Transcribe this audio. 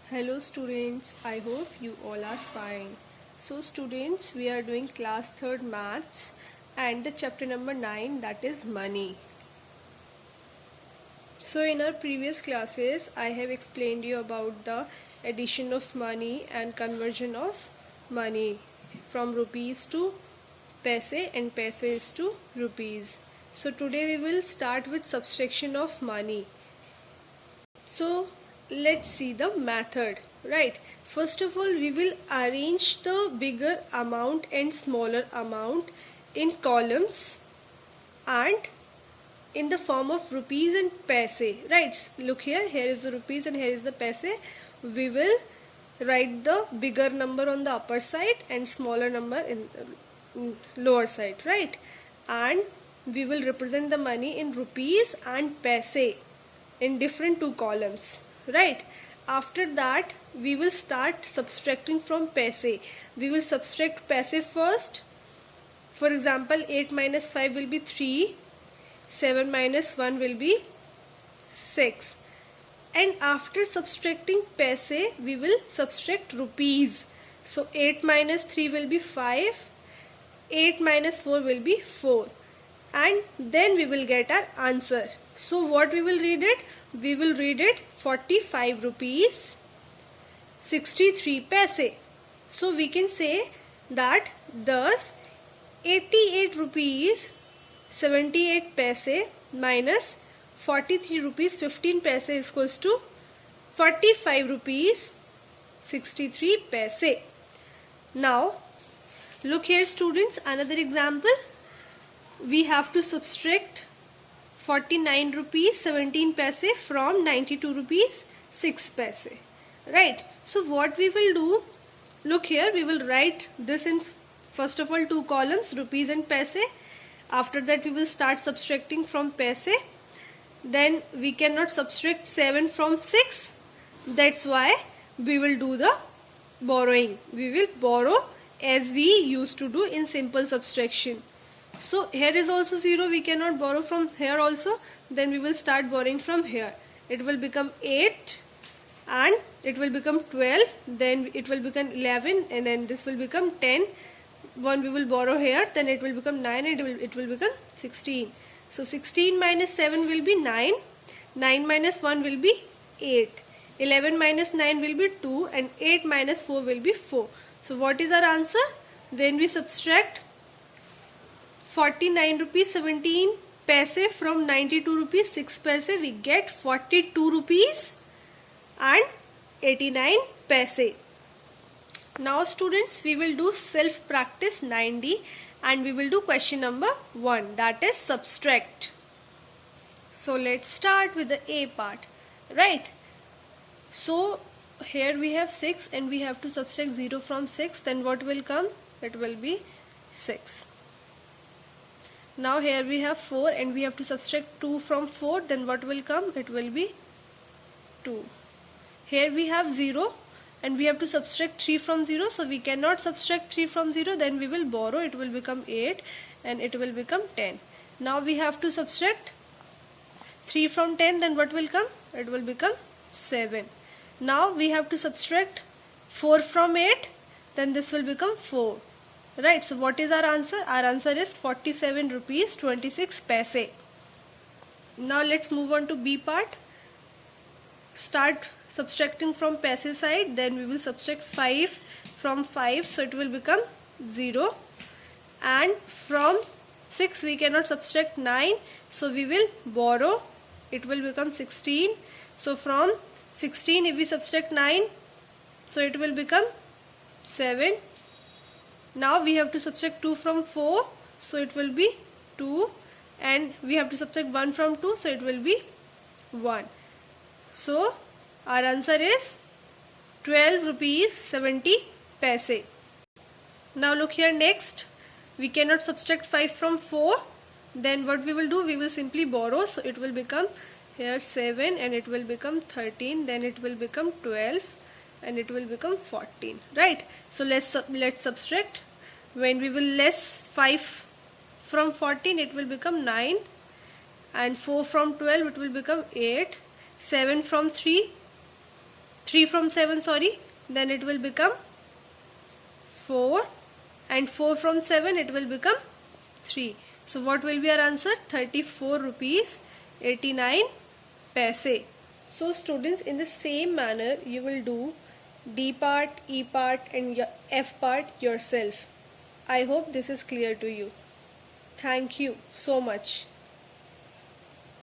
Hello students, I hope you all are fine. So students, we are doing class 3rd maths and the chapter number 9, that is money. So in our previous classes, I have explained you about the addition of money and conversion of money from rupees to paise and paises to rupees. So today we will start with subtraction of money. So let's see the method. Right, first of all we will arrange the bigger amount and smaller amount in columns and in the form of rupees and paise. Right, look here is the rupees and here is the paise. We will write the bigger number on the upper side and smaller number in lower side, right? And we will represent the money in rupees and paise in different two columns, right? After that we will start subtracting from paise. We will subtract paise first. For example, 8 minus 5 will be 3, 7 minus 1 will be 6, and after subtracting paise we will subtract rupees. So 8 minus 3 will be 5, 8 minus 4 will be 4, and then we will get our answer. So what we will read it? We will read it 45 rupees 63 paise. So we can say that thus 88 rupees 78 paise minus 43 rupees 15 paise is equals to 45 rupees 63 paise. Now look here students, another example. We have to subtract 49 rupees 17 paise from 92 rupees 6 paise, right? So what we will do, look here, we will write this in first of all two columns, rupees and paise. After that we will start subtracting from paise. Then we cannot subtract 7 from 6, that's why we will do the borrowing. We will borrow as we used to do in simple subtraction. So here is also 0, we cannot borrow from here also. Then we will start borrowing from here. It will become 8 and it will become 12, then it will become 11, and then this will become 10. One we will borrow here, then it will become 9 and it will become 16. So 16 minus 7 will be 9, 9 minus 1 will be 8, 11 minus 9 will be 2, and 8 minus 4 will be 4. So what is our answer? When we subtract 49 rupees 17 paise from 92 rupees 6 paise, we get 42 rupees and 89 paise. Now students, we will do self practice 9D and we will do question number 1, that is subtract. So let's start with the A part, right? So here we have 6 and we have to subtract 0 from 6, then what will come? It will be 6. Now here we have 4 and we have to subtract 2 from 4, then what will come? It will be 2. Here we have 0 and we have to subtract 3 from 0, so we cannot subtract 3 from 0, then we will borrow, it will become 8 and it will become 10. Now we have to subtract 3 from 10, then what will come? It will become 7. Now we have to subtract 4 from 8, then this will become 4. Right, so what is our answer? Our answer is 47 rupees 26 paise. Now let's move on to B part. Start subtracting from paise side, then we will subtract 5 from 5, so it will become 0. And from 6 we cannot subtract 9, so we will borrow, it will become 16. So from 16 if we subtract 9, so it will become 7. Now we have to subtract 2 from 4, so it will be 2, and we have to subtract 1 from 2, so it will be 1. So our answer is 12 rupees 70 paise. Now look here, next we cannot subtract 5 from 4, then what we will do? We will simply borrow, so it will become here 7 and it will become 13, then it will become 12 and it will become 14, right? So let's subtract. When we will less 5 from 14, it will become 9, and 4 from 12 it will become 8, 7 from 3 3 from 7, sorry, then it will become 4, and 4 from 7 it will become 3. So what will be our answer? 34 rupees 89 paise. So students, in the same manner you will do D part, E part and F part yourself. I hope this is clear to you. Thank you so much.